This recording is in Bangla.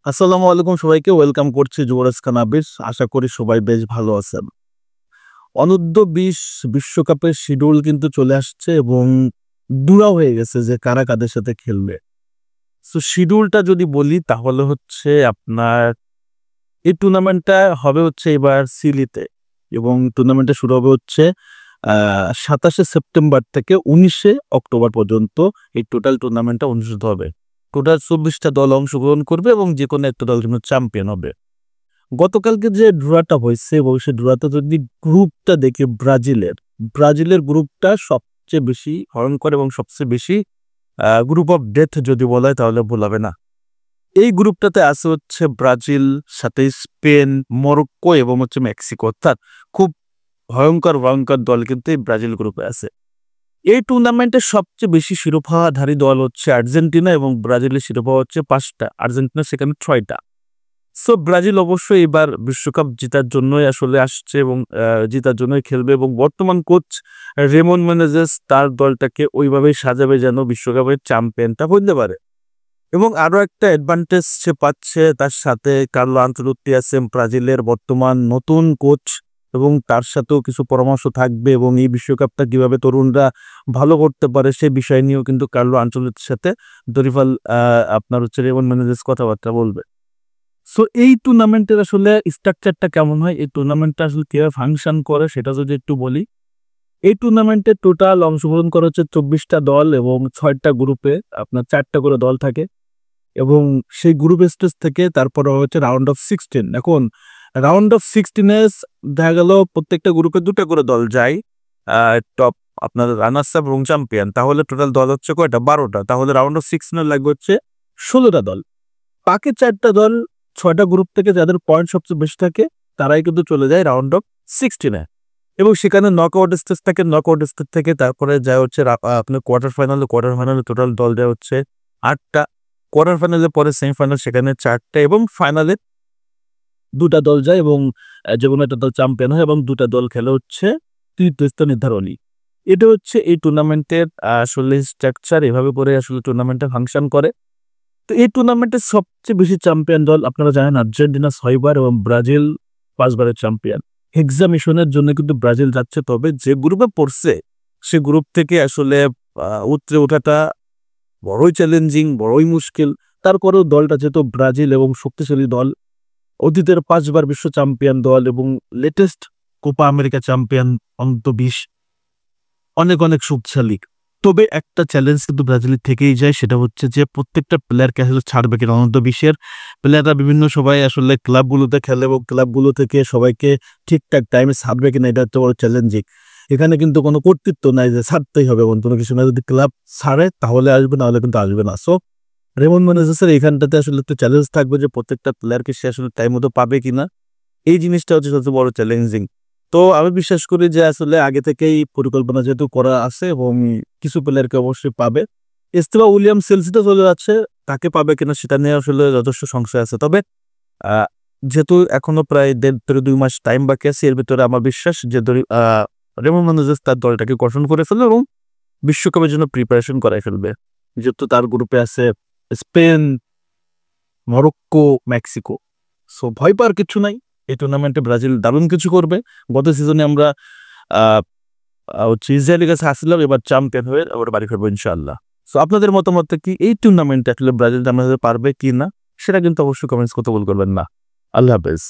আসসালামু আলাইকুম সবাইকে ওয়েলকাম করছি যুবরাজ খান আবির। আশা করি সবাই বেশ ভালো আছেন। অনূর্ধ্ব-20 বিশ্বকাপের শিডিউল কিন্তু চলে আসছে এবং দুরা হয়ে গেছে যে কারা কাদের সাথে খেলবে। সো শিডিউলটা যদি বলি তাহলে হচ্ছে আপনার এই টুর্নামেন্টটা হবে হচ্ছে এবার সিলিতে এবং টুর্নামেন্টটা শুরু হবে হচ্ছে ২৭শে সেপ্টেম্বর থেকে ১৯শে অক্টোবর পর্যন্ত এই টোটাল টুর্নামেন্টটা অনুষ্ঠিত হবে। টোটাল ২৪টা দল অংশগ্রহণ করবে এবং যেকোনো একটা দল কিন্তু চ্যাম্পিয়ন হবে। গতকালকে যে ড্রটা হয়েছে এবং সেই ড্রতে যদি গ্রুপটা দেখি ব্রাজিলের গ্রুপটা সবচেয়ে বেশি ভয়ঙ্কর এবং সবচেয়ে বেশি গ্রুপ অফ ডেথ যদি বলা হয় তাহলে ভুল হবে না। এই গ্রুপটাতে আছে হচ্ছে ব্রাজিল, সাথে স্পেন, মরক্কো এবং হচ্ছে মেক্সিকো। অর্থাৎ খুব ভয়ঙ্কর ভয়ঙ্কর দল কিন্তু এই ব্রাজিল গ্রুপে আছে। এই টুর্নামেন্টের সবচেয়ে বেশি শিরোপাধারী দল হচ্ছে আর্জেন্টিনা এবং ব্রাজিলের শিরোপা হচ্ছে ৫টা, আর্জেন্টিনা সেখানে ৬টা। সো ব্রাজিল অবশ্যই এবার বিশ্বকাপ জেতার জন্যই আসলে আসছে এবং জেতার জন্যই খেলবে এবং বর্তমান কোচ রেমন মেনেজেস তার দলটাকে ওইভাবেই সাজাবে যেন বিশ্বকাপের চ্যাম্পিয়নটা হইতে পারে। এবং আরো একটা অ্যাডভান্টেজ সে পাচ্ছে, তার সাথে কার্লো আনচেলত্তি আছেন ব্রাজিলের বর্তমান নতুন কোচ এবং তার সাথেও কিছু পরামর্শ থাকবে এবং এই বিশ্বকাপটা কিভাবে তরুণরা ভালো করতে পারে সে বিষয় নিয়েও কিন্তু কার্লো আনচেলত্তির সাথে দরিফাল আপনার হচ্ছে রেমন মেনেজেস কথাবার্তা বলবে। সো এই টুর্নামেন্টের আসলে স্ট্রাকচারটা কেমন হয়, এই টুর্নামেন্টটা আসলে কিভাবে ফাংশন করে সেটা যদি একটু বলি। এই টুর্নামেন্টে টোটাল অংশগ্রহণ করা হচ্ছে ২৪টা দল এবং ৬টা গ্রুপে আপনার ৪টা করে দল থাকে এবং সেই গ্রুপ স্টেজ থেকে তারপরে হচ্ছে রাউন্ড অফ 16। এখন রাউন্ড অফ 16 দেখা গেল প্রত্যেকটা গ্রুপে ২টা করে দল যায় টপ আপনার রানার্স আপ এবং চ্যাম্পিয়ন, তাহলে টোটাল দল হচ্ছে কয়টা? 12টা। তাহলে রাউন্ড অফ 16 লাগবে হচ্ছে 16টা দল। বাকি 4টা দল ৬টা গ্রুপ থেকে যাদের পয়েন্ট সবচেয়ে বেশি থাকে তারাই কিন্তু চলে যায় রাউন্ড অফ 16-এ এবং সেখানে নকআউট স্টেজ থাকে। নকআউট স্টেজ থেকে তারপরে যায় হচ্ছে আপনার কোয়ার্টার ফাইনালে টোটাল দল যায় হচ্ছে 8টা। কোয়ার্টার ফাইনালের পরে সেমিফাইনাল, সেখানে 4টা এবং ফাইনালে 2টা দল যায় এবং যেকোনো একটা দল চ্যাম্পিয়ন হয় এবং 2টা দল খেলে হচ্ছে তৃতীয় স্থান নির্ধারণী। এটা হচ্ছে এই টুর্নামেন্টের আসলে স্ট্রাকচার। এভাবে করে আসলে টুর্নামেন্টটা ফাংশন করে। তো এই টুর্নামেন্টের সবচেয়ে বেশি চ্যাম্পিয়ন দল আপনারা জানেন আর্জেন্টিনা ৬ বার এবং ব্রাজিল ৫ বারের চ্যাম্পিয়ন। এক্সামিশনের জন্য কিন্তু ব্রাজিল যাচ্ছে, তবে যে গ্রুপে পড়ছে সে গ্রুপ থেকে আসলে উতরে ওঠাটা বড়ই চ্যালেঞ্জিং, বড়ই মুশকিল। তারপরেও দলটা যেহেতু ব্রাজিল এবং শক্তিশালী দল, অতীতের ৫ বার বিশ্ব চ্যাম্পিয়ন দল এবং লেটেস্ট কোপা আমেরিকা চ্যাম্পিয়ন অনূর্ধ্ব-২০, অনেক অনেক শক্তিশালী। তবে একটা চ্যালেঞ্জ কিন্তু ব্রাজিলের থেকেই যায়, সেটা হচ্ছে যে প্রত্যেকটা প্লেয়ারকে আসলে ছাড়বে কিনা। অনূর্ধ্ব-২০-এর প্লেয়াররা বিভিন্ন সবাই আসলে ক্লাবগুলোতে খেলে এবং ক্লাবগুলো থেকে সবাইকে ঠিকঠাক টাইমে ছাড়বে কিনা, এটা হচ্ছে বড় চ্যালেঞ্জিং। এখানে কিন্তু কোনো কর্তৃত্ব নাই যে ছাড়তেই হবে এমন কোনো কিছু না। যদি ক্লাব ছাড়ে তাহলে আসবে, না হলে কিন্তু আসবে না। সো রেমন মেনেজেসের এখানটাতে আসলে একটা চ্যালেঞ্জ থাকবে যে প্রত্যেকটা প্লেয়ারকে সে আসলে টাইম মতো পাবে কিনা। এই জিনিসটা হচ্ছে সবচেয়ে বড় চ্যালেঞ্জিং। তো আমি বিশ্বাস করি যে আসলে আগে থেকেই পরিকল্পনা যেহেতু করা আছে এবং কিছু প্লেয়ারকে অবশ্যই পাবে। এস্তেভাও উইলিয়াম সেলসিতে চলে যাচ্ছে, তাকে পাবে কিনা সেটা নিয়ে আসলে যথেষ্ট সংশয় আছে। তবে যেহেতু এখনো প্রায় ১.৫-২ মাস টাইম বাকি আছে, এর ভিতরে আমার বিশ্বাস যে রেমন মেনেজেস তার দলটাকে গঠন করে ফেলবে এবং বিশ্বকাপের জন্য প্রিপারেশন করাই ফেলবে। যেহেতু তার গ্রুপে আছে স্পেন, মরক্কো, মেক্সিকো। সো ভয় পাওয়ার কিছু নাই। এই টুর্নামেন্টে ব্রাজিল দারুণ কিছু করবে। গত সিজনে আমরা হচ্ছে ইসরায়েলের কাছে হারছিলাম, এবার চ্যাম্পিয়ন হয়ে আবার বাড়ি ফিরবো ইনশাআল্লাহ। সো আপনাদের মতামত কি এই টুর্নামেন্টে আসলে ব্রাজিল জানাতে পারবে কি না সেটা কিন্তু অবশ্যই কমেন্টস করতে ভুল করবেন না। আল্লাহ হাফেজ।